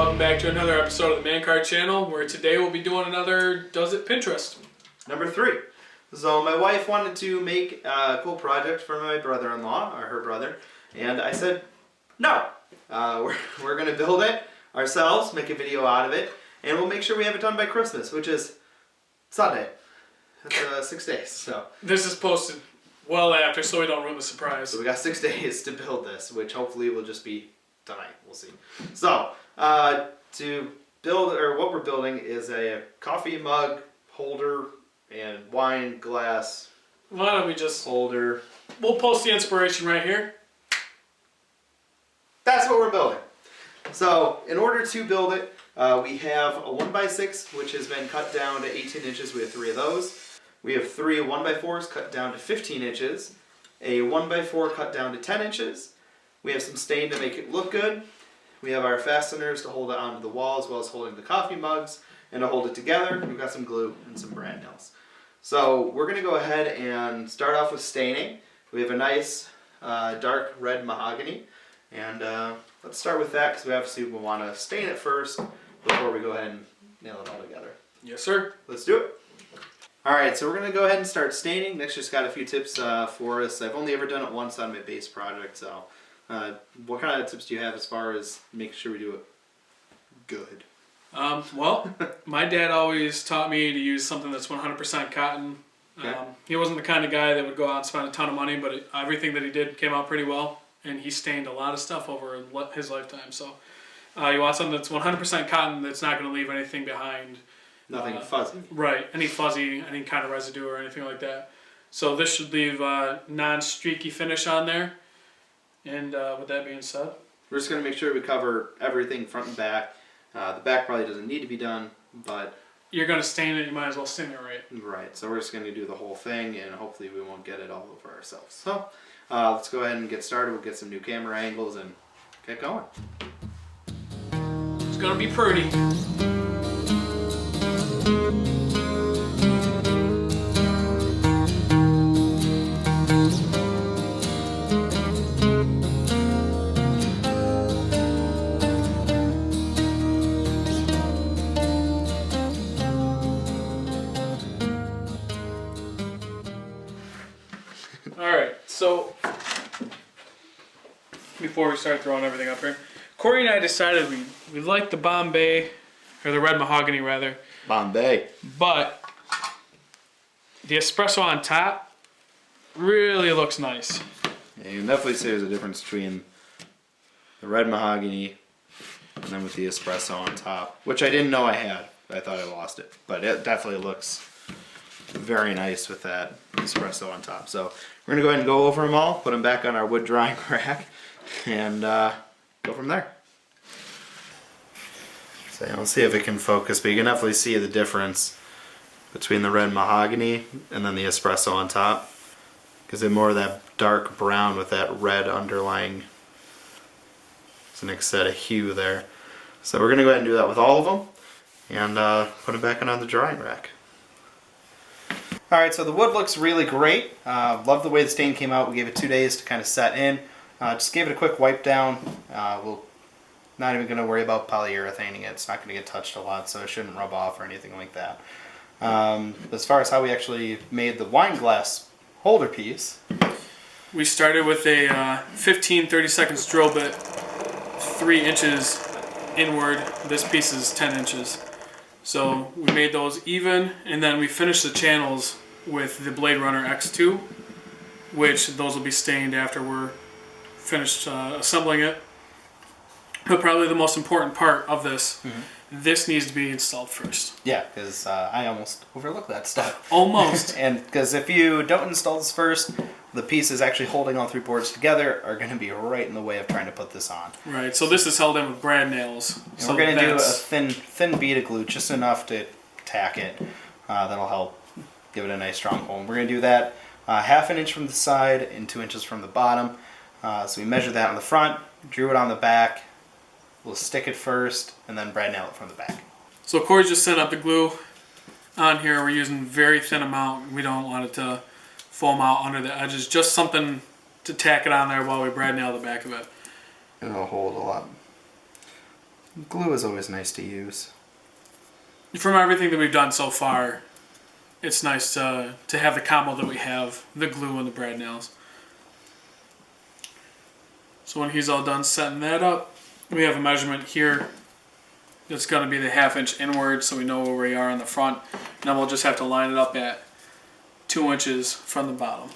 welcome back to another episode of the Man Card Channel, where today we'll be doing another Does It Pinterest? Number 3. So my wife wanted to make a cool project for my brother-in-law, or her brother, and I said, no. We're going to build it ourselves, make a video out of it, and we'll make sure we have it done by Christmas, which is Sunday. That's 6 days. So this is posted well after, so we don't ruin the surprise. So we got 6 days to build this, which hopefully will just be tonight. We'll see. So to build, or what we're building, is a coffee mug holder and wine glass. Why don't we just holder? We'll post the inspiration right here. That's what we're building. So in order to build it, we have a 1x6 which has been cut down to 18 inches. We have 3 of those. We have 3 1x4s cut down to 15 inches. A 1x4 cut down to 10 inches. We have some stain to make it look good. We have our fasteners to hold it onto the wall, as well as holding the coffee mugs. And to hold it together, we've got some glue and some brad nails. So we're going to go ahead and start off with staining. We have a nice dark red mahogany. And let's start with that, because we obviously will want to stain it first before we go ahead and nail it all together. Yes, sir. Let's do it. Alright, so we're going to go ahead and start staining. Nick's just got a few tips for us. I've only ever done it once on my base project, so what kind of tips do you have as far as making sure we do it good? Well, my dad always taught me to use something that's 100% cotton. Okay. He wasn't the kind of guy that would go out and spend a ton of money, but everything that he did came out pretty well, and he stained a lot of stuff over his lifetime. So you want something that's 100% cotton that's not going to leave anything behind. Nothing fuzzy. Right, any fuzzy, any kind of residue or anything like that. So this should leave a non-streaky finish on there. And with that being said, we're just going to make sure we cover everything front and back. The back probably doesn't need to be done, but you're going to stain it, you might as well stain it right. Right, so we're just going to do the whole thing, and hopefully we won't get it all over ourselves. So let's go ahead and get started. We'll get some new camera angles and get going. It's going to be pretty. Alright, so before we start throwing everything up here, Corey and I decided we liked the Bombay, or the red mahogany rather. Bombay. But the espresso on top really looks nice. Yeah, you can definitely see there's a difference between the red mahogany and then with the espresso on top, which I didn't know I had. I thought I lost it, but it definitely looks very nice with that espresso on top. So we're gonna go ahead and go over them all, put them back on our wood drying rack, and go from there. So let's see if it can focus, but you can definitely see the difference between the red mahogany and then the espresso on top, because they're more of that dark brown with that red underlying, as Nick said, a hue there. So we're gonna go ahead and do that with all of them, and put them back on the drying rack. Alright, so the wood looks really great. Love the way the stain came out. We gave it 2 days to kind of set in. Just gave it a quick wipe down. We're not even going to worry about polyurethaning it. It's not going to get touched a lot, so it shouldn't rub off or anything like that. As far as how we actually made the wine glass holder piece, we started with a 15-30 seconds drill bit, 3 inches inward. This piece is 10 inches. So we made those even, and then we finished the channels with the Blade Runner X2, which those will be stained after we're finished assembling it. But probably the most important part of this, this needs to be installed first. Yeah, because I almost overlooked that step. Almost. And because if you don't install this first, the pieces actually holding all 3 boards together are going to be right in the way of trying to put this on. Right, so this is held in with brad nails. And so we're going to do a thin bead of glue, just enough to tack it. That'll help give it a nice strong hold. We're going to do that ½ an inch from the side and 2 inches from the bottom. So we measured that on the front, drew it on the back. We'll stick it first, and then brad nail it from the back. So Corey just set up the glue on here. We're using very thin amount. We don't want it to foam out under the edges. Just something to tack it on there while we brad nail the back of it. It'll hold a lot Glue is always nice to use. From everything that we've done so far, it's nice to have the combo that we have, the glue and the brad nails. So when he's all done setting that up, we have a measurement here. It's going to be the 1/2 inch inward, so we know where we are on the front. And then we'll just have to line it up at 2 inches from the bottom.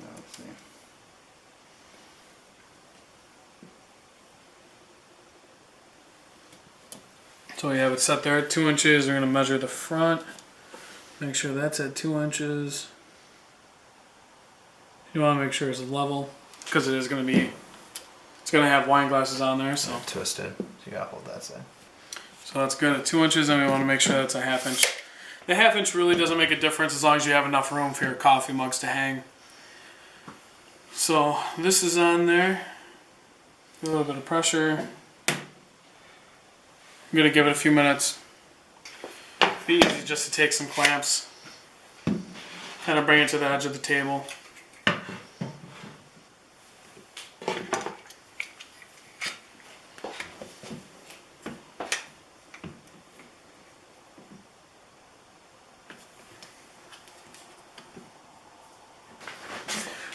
Let's see. So we have it set there at 2 inches. We're going to measure the front. Make sure that's at 2 inches. You want to make sure it's level, because it is going to be, it's going to have wine glasses on there. So Twisted. You gotta hold that side. So that's good at 2 inches, and we want to make sure that's a 1/2 inch. The 1/2 inch really doesn't make a difference as long as you have enough room for your coffee mugs to hang. So this is on there. A little bit of pressure. I'm going to give it a few minutes. Be easy just to take some clamps. Kind of bring it to the edge of the table.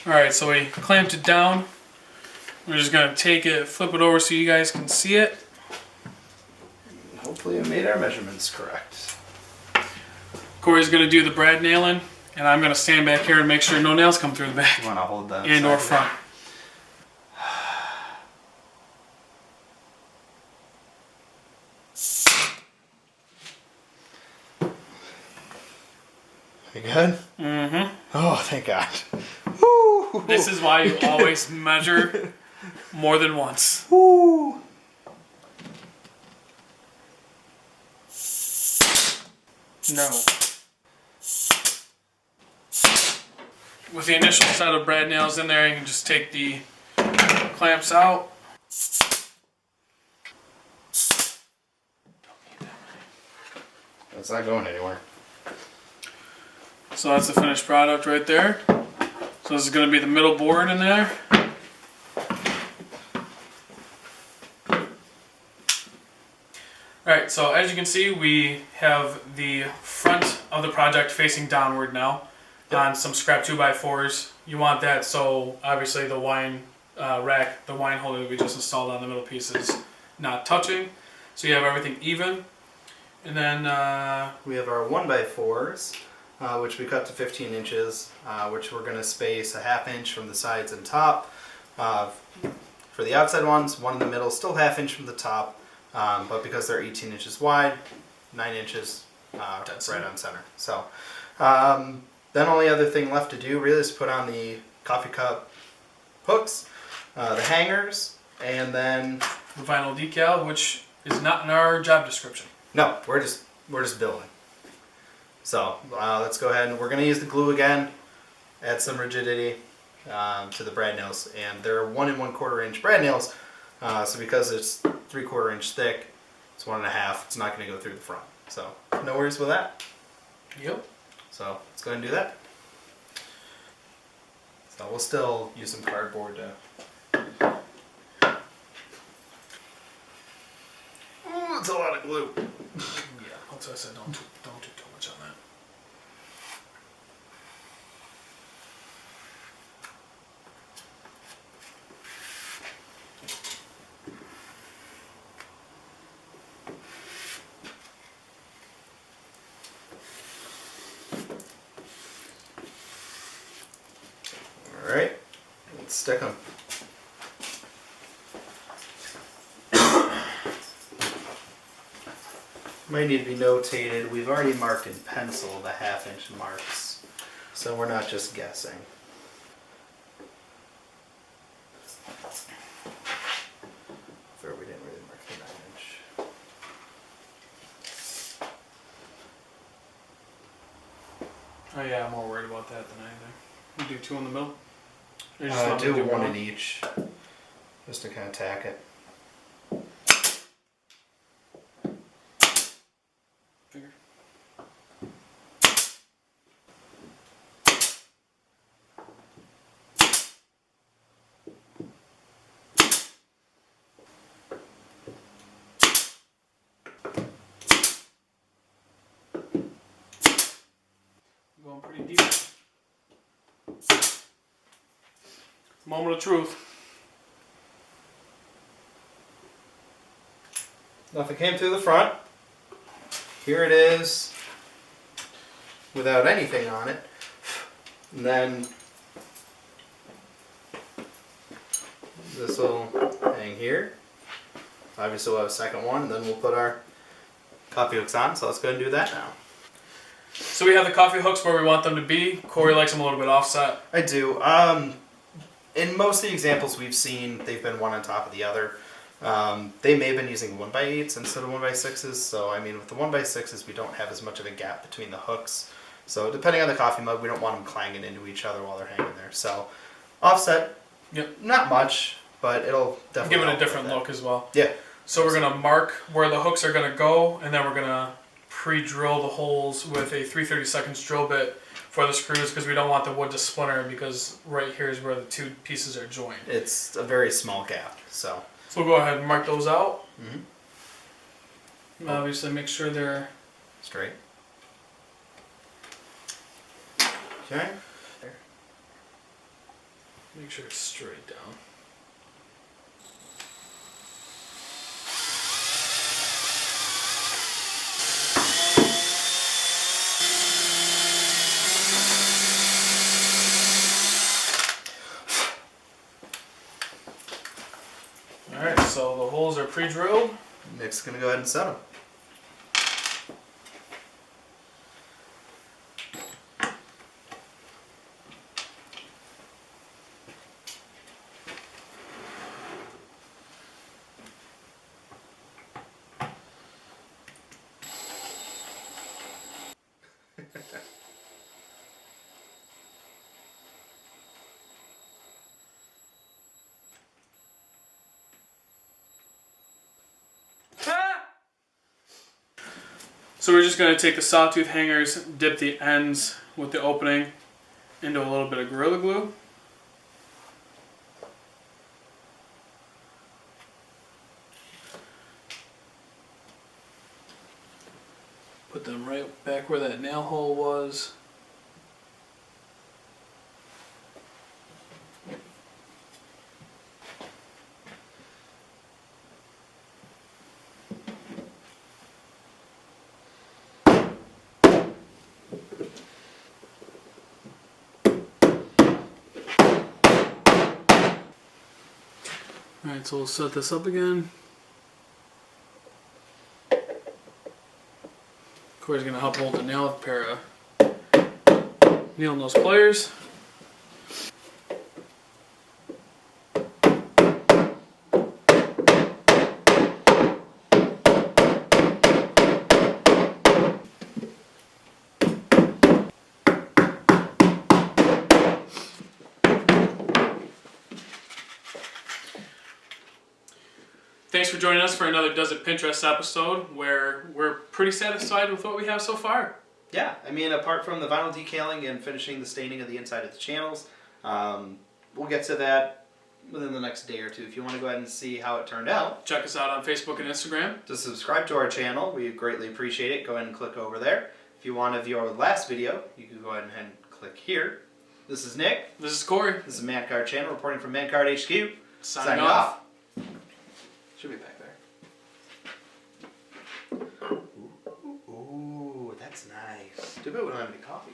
Alright, so we clamped it down. We're just going to take it, flip it over so you guys can see it. Hopefully we made our measurements correct. Corey's going to do the brad nailing, and I'm going to stand back here and make sure no nails come through the back You wanna hold that and or side? front. You good? Mm-hmm. Oh, thank God. Woo! This is why you always measure more than once. Woo! No. With the initial set of brad nails in there, you can just take the clamps out. It's not going anywhere. So that's the finished product right there. So this is going to be the middle board in there. Alright, so as you can see, we have the front of the project facing downward now on some scrap 2x4s. You want that so obviously the wine rack, the wine holder that we just installed on the middle piece is not touching. So you have everything even. And then We have our 1x4s, which we cut to 15 inches, which we're going to space a 1/2 inch from the sides and top. For the outside ones, one in the middle, still 1/2 inch from the top, but because they're 18 inches wide, 9 inches right on center. So then only other thing left to do really is put on the coffee cup hooks, the hangers, and then the vinyl decal, which is not in our job description. no, we're just building. So let's go ahead and we're going to use the glue again, add some rigidity to the brad nails, and they're 1 1/4 inch brad nails. So because it's 3/4 inch thick, it's 1 1/2. It's not going to go through the front. So no worries with that. Yep. So let's go ahead and do that. So we'll still use some cardboard to. Ooh, it's a lot of glue. Yeah, that's what I said. Don't do too much on that. All right, let's stick them. Might need to be notated. We've already marked in pencil the 1/2 inch marks, so we're not just guessing. Or we didn't really mark the 9 inch. Oh yeah, I'm more worried about that than anything. You do 2 in the middle? Or you just want me Do to one in each, just to kind of tack it. Finger. pretty deep. Moment of truth. Nothing came through the front. Here it is without anything on it. And then this will hang here. Obviously we'll have a second one, and then we'll put our coffee hooks on, so let's go ahead and do that now. So we have the coffee hooks where we want them to be. Corey likes them a little bit offset. I do. In most of the examples we've seen, they've been one on top of the other. They may have been using 1x8s instead of 1x6s, so I mean with the 1x6s we don't have as much of a gap between the hooks. So depending on the coffee mug, we don't want them clanging into each other while they're hanging there. So offset, Yep. not much, but it'll definitely Give it a help different with that. look as well. Yeah. So we're gonna mark where the hooks are gonna go, and then we're gonna pre-drill the holes with a 3/32 drill bit for the screws, because we don't want the wood to splinter, because right here is where the two pieces are joined. It's a very small gap, so. So we'll go ahead and mark those out. Mm-hmm. Obviously make sure they're Straight. Okay. make sure it's straight down. Alright, so the holes are pre-drilled. Nick's gonna go ahead and set them. So we're just going to take the sawtooth hangers, dip the ends with the opening into a little bit of Gorilla Glue. Put them right back where that nail hole was. Alright, so we'll set this up again. Corey's going to help hold the nail with a pair of nail nose pliers. Thanks for joining us for another Does It Pinterest episode, where we're pretty satisfied with what we have so far. Yeah, I mean, apart from the vinyl decaling and finishing the staining of the inside of the channels, we'll get to that within the next day or two. If you want to go ahead and see how it turned out, Check us out on Facebook and Instagram. to subscribe to our channel, we greatly appreciate it. Go ahead and click over there. If you want to view our last video, you can go ahead and click here. This is Nick. This is Corey. This is Mancard Channel reporting from Mancard HQ. Signing off. Should be back there. Ooh, that's nice. Too bad we don't have any coffee.